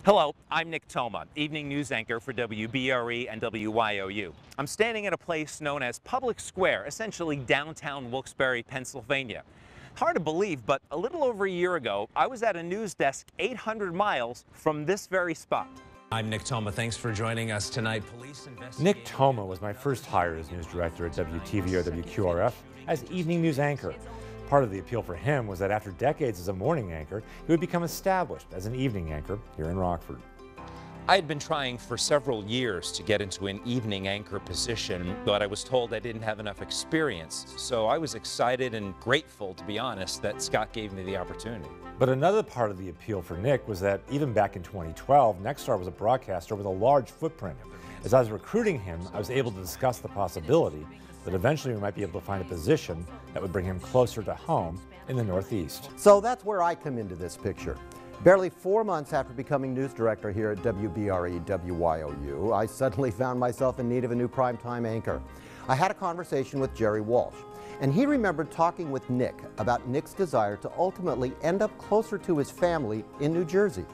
Hello, I'm Nick Toma, evening news anchor for WBRE and WYOU. I'm standing at a place known as Public Square, essentially downtown Wilkes-Barre, Pennsylvania. Hard to believe, but a little over a year ago, I was at a news desk 800 miles from this very spot. I'm Nick Toma. Thanks for joining us tonight. Nick Toma was my first hire as news director at WTV or WQRF as evening news anchor. Part of the appeal for him was that after decades as a morning anchor, he would become established as an evening anchor here in Rockford. I had been trying for several years to get into an evening anchor position, but I was told I didn't have enough experience. So I was excited and grateful, to be honest, that Scott gave me the opportunity. But another part of the appeal for Nick was that even back in 2012, Nexstar was a broadcaster with a large footprint. As I was recruiting him, I was able to discuss the possibility that eventually we might be able to find a position that would bring him closer to home in the Northeast. So that's where I come into this picture. Barely 4 months after becoming news director here at WBRE WYOU, I suddenly found myself in need of a new primetime anchor. I had a conversation with Jerry Walsh, and he remembered talking with Nick about Nick's desire to ultimately end up closer to his family in New Jersey.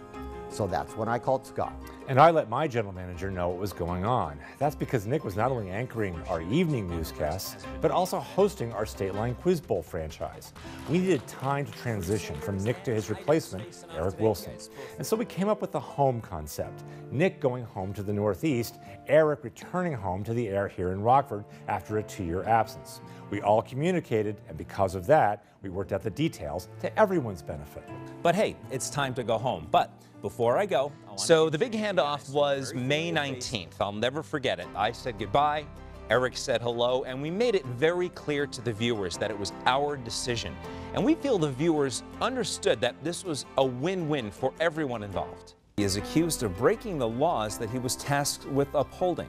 So that's when I called Scott. And I let my general manager know what was going on. That's because Nick was not only anchoring our evening newscasts, but also hosting our State Line Quiz Bowl franchise. We needed time to transition from Nick to his replacement, Eric Wilson. And so we came up with the home concept. Nick going home to the Northeast, Eric returning home to the air here in Rockford after a 2-year absence. We all communicated, and because of that, we worked out the details to everyone's benefit. But hey, it's time to go home. But before I go, so the big handoff was May 19th. I'll never forget it. I said goodbye, Eric said hello, and we made it very clear to the viewers that it was our decision. And we feel the viewers understood that this was a win-win for everyone involved. He is accused of breaking the laws that he was tasked with upholding.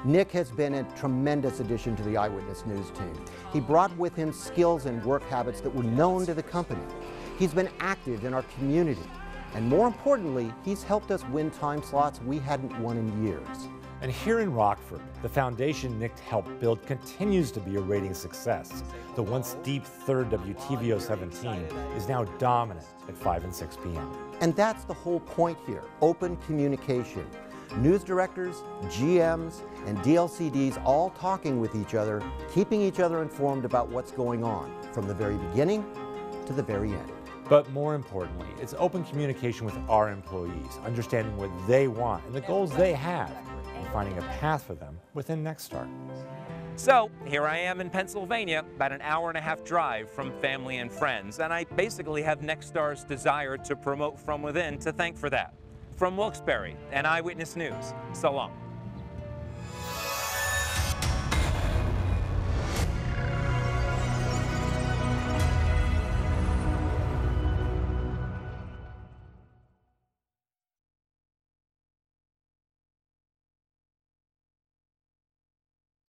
Nick has been a tremendous addition to the Eyewitness News team. He brought with him skills and work habits that were known to the company. He's been active in our community. And more importantly, he's helped us win time slots we hadn't won in years. And here in Rockford, the foundation Nick helped build continues to be a rating success. The once deep third WTVO 17 is now dominant at 5 and 6 p.m. And that's the whole point here, open communication. News directors, GMs, and DLCDs all talking with each other, keeping each other informed about what's going on, from the very beginning to the very end. But more importantly, it's open communication with our employees, understanding what they want and the goals they have, and finding a path for them within Nexstar. So here I am in Pennsylvania, about an hour-and-a-half drive from family and friends, and I basically have Nexstar's desire to promote from within to thank for that. From Wilkes-Barre and Eyewitness News, so long.